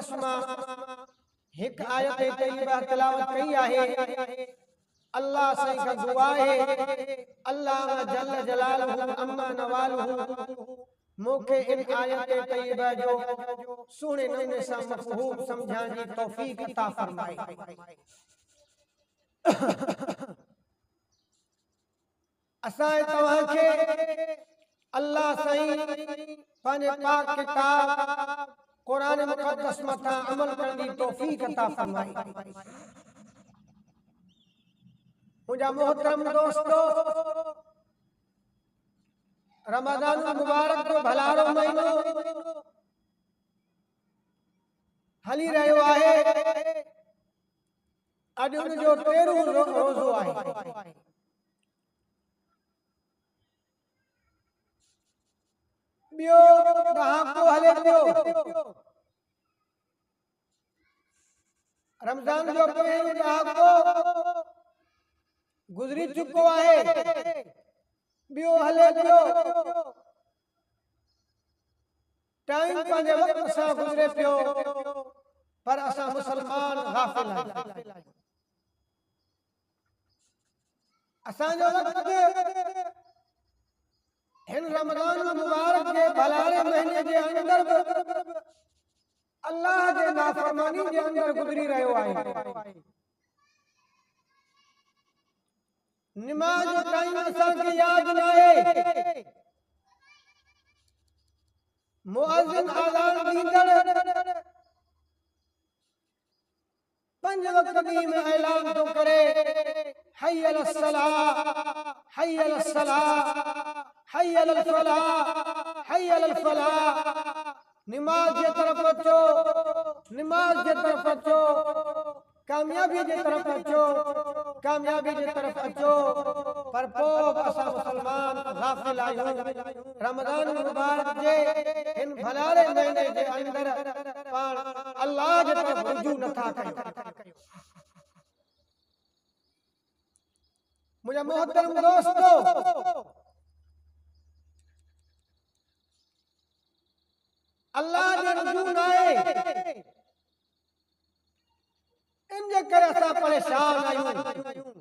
मुक़द्दस मां हिक आयत तैयबा तिलावत कई आहे। अल्लाह साईं का दुआ है, अल्लाह जल जलालहू अम्मा नवालहू मूंखे इन आयत तैयबा जो सुहिणे नमूने सां मफ़हूम समझण जी तौफ़ीक़ अता फ़रमाए। असां तव्हांखे अल्लाह साईं पंहिंजे पाक किताब क़ुरान मुक़द्दस मथां अमल करण जी तौफ़ीक़ अता फ़रमाए। मुंहिंजा मोहतरम दोस्तो, रमज़ान मुबारक जो भलारो महीनो हली रहियो आहे। अॼु उन जो 13हों रोज़ो आहे। ॿियो ॾहाको हले पियो। रमज़ान जो पहिरियों ॾहाको गुज़री चुको आहे, ॿियो हले पियो। टाइम पंहिंजे वक़्त सां गुज़रे पियो, पर असां मुसलमान गाफ़िल आहियूं। असांजो वक़्त हिन रमज़ान मुबारक जे भलारे महीने जे अंदर अल्लाह जे नाफ़रमानी जे अंदर गुज़री रहियो आहे। निमाज़ जो टाइम असांखे यादि न आहे। मुअज़्ज़िन आज़ान ॾींदड़ 5 वक़्त ॾींहं में ऐलान थो करे, हय्य अलस सलाह, हय्य अलस सलाह, हय्य अलल फलाह, हय्य अलल फलाह। निमाज़ जे तरफ़ अचो, निमाज़ जे तरफ़ अचो, कामयाबी जे तरफ़ अचो, कामयाबी जे तरफ़ अचो। पर पोइ असां मुसलमान गाफ़िल आहियूं। रमज़ान मुबारक जे हिन भलारे महीने जे अंदर पाण अल्लाह जे तरफ़ रुजू नथा कयूं। मुंहिंजा मोहतरम दोस्तो, अल्लाह जे रुजू न आहे, इन जे करे असां परेशान आहियूं।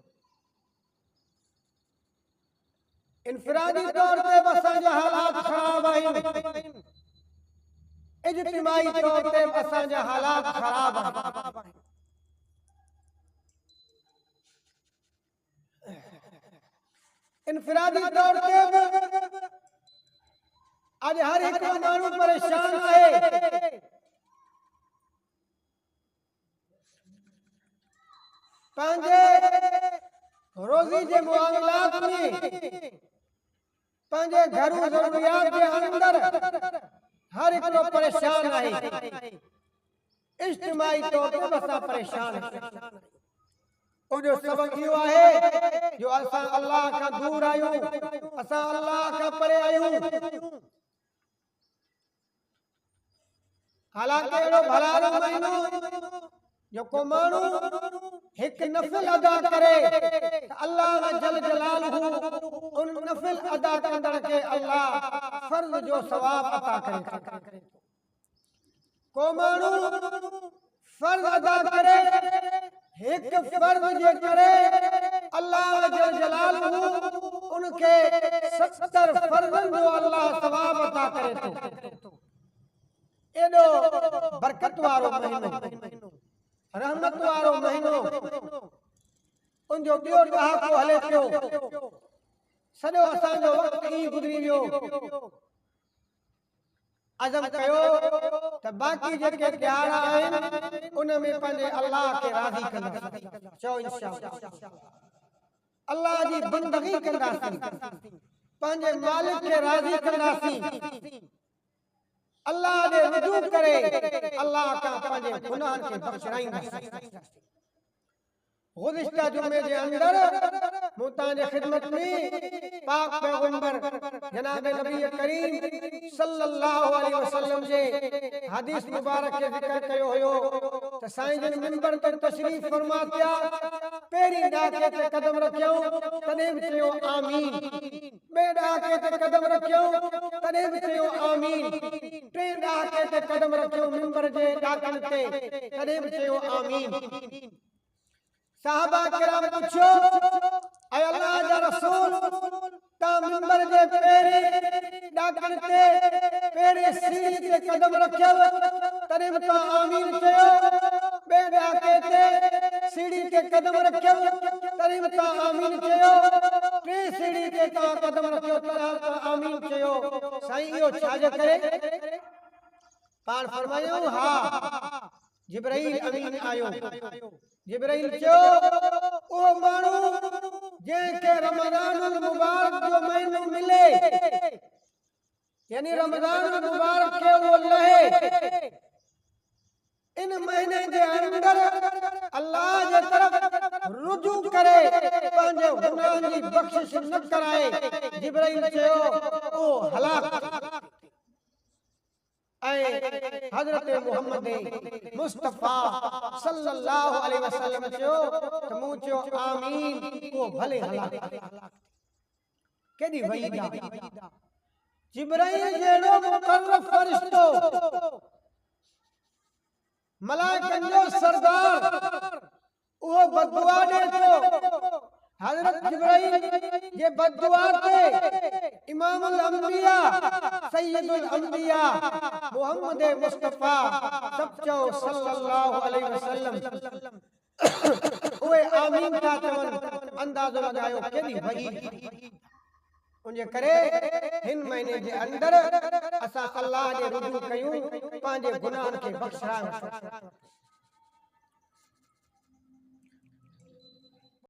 इनफरादी तौर ते असांजा हालात ख़राब आहिनि, इज्तिमाई तौर ते असांजा हालात ख़राब आहिनि। इनफरादी तौर ते आज हर हिकु माण्हू परेशान आहे। पंहिंजे रोज़ी जे मुआमलात में, पंहिंजे घरू ज़रूरियात जे अंदर हर हिकु परेशान आहे। इज्तिमाई तौर ते असां परेशान आहियूं। उनजो सबब इहो आहे जो असां अल्लाह खां दूर आहियूं, असां अल्लाह खां परे आहियूं। हालांकि अहिड़ो भलारो महीनो जेको माण्हू हिकु नफ़िल अदा करे त अल्लाह जल जलालहू उन नफ़िल अदा कंदड़ खे अल्लाह फर्ज़ जो सवाब अता करे। को माण्हू फर्ज़ अदा करे, हिकु फर्ज़ जे करे अल्लाह जल जलालहू उनखे 70 फर्ज़न जो अल्लाह सवाब अता करे थो। एॾो बरकत वारो महीनो, रहमत वारो महीनो, उनजो ॿियो ॾहाको हले पियो। सॼो असांजो वक़्तु ई गुज़री वियो। अज़म कयो त बाक़ी जेके ॾियारा आहिनि उन में पंहिंजे अल्लाह खे राज़ी कंदासीं। चओ इंशाअल्लाह अल्लाह जी बंदगी कंदासीं, पंहिंजे मालिक खे राज़ी कंदासीं। अल्लाह ॾे रुजू करे अल्लाह खां पंहिंजे गुनाहनि खे बख़्शाईंदासीं। गुज़िश्ता जुमे जे अंदर मूं तव्हांजे ख़िदमत में पाक पैगंबर जनाब नबी करीम सल्लल्लाहु अलैहि वसल्लम जे हदीस मुबारक के ज़िक्र कयो हुयो त साईं जन मिंबर ते तशरीफ़ फरमा थिया। पहिरीं ॾाके ते क़दम रखियो तॾहिं बि चयो आमीन, ॿिए ॾाके ते क़दम रखियो तॾहिं बि चयो आमीन, टे ॾाके ते क़दम रखियो मिंबर जे ॾाकनि ते तॾहिं बि चयो आमीन। साहबा किराम पुछियो, ऐं अल्लाह जा रसूल तां मिंबर जे पहिरीं ॾाकनि ते पहिरीं सीढ़ी ते क़दम रखियो तॾहिं बि तां आमीन चयो, ॿिए ॾाके ते सीढ़ी ते क़दम रखियो तॾहिं बि तां आमीन चयो, टे सीढ़ी ते तां क़दम रखियो तॾहिं तां आमीन चयो। साईं इहो छाजे करे? पाण फरमायूं हा जिब्राइल अमीन आयो। जिब्राइल चयो उहो माण्हू जंहिंखे रमज़ानुल मुबारक जो महीनो मिले, यानी रमज़ानुल मुबारक खे उहो लहे, इन महीने जे अंदर अल्लाह जे तरफ रुजू करे पंहिंजे गुनाहनि जी बख़्शिश न कराए, जिब्राइल चयो उहो हलाक। हज़रत मोहम्मद मुस्तफ़ा सल्लल्लाहु अलैहि वसल्लम चयो त मूं चयो आमीन, उहो भले हलाक। केॾी वई ॻाल्हि! जिब्राइल जहिड़ो मुक़र्रब फ़रिश्तो, मलाइकनि जो सरदार, उहो बददुआ ॾे थो। हज़रत जिब्राइल जे बददुआ ते इमामुल अंबिया सय्यदुल अंबिया मोहम्मद मुस्तफ़ा सचो सल्लल्लाहु अलैहि वसल्लम उहे आमीन था चवनि, अंदाज़ो लॻायो केॾी वई। उनजे करे हिन महीने जे अंदर असां अल्लाह ॾे रुजू कयूं, पंहिंजे गुनाहनि खे बख़्शायूं।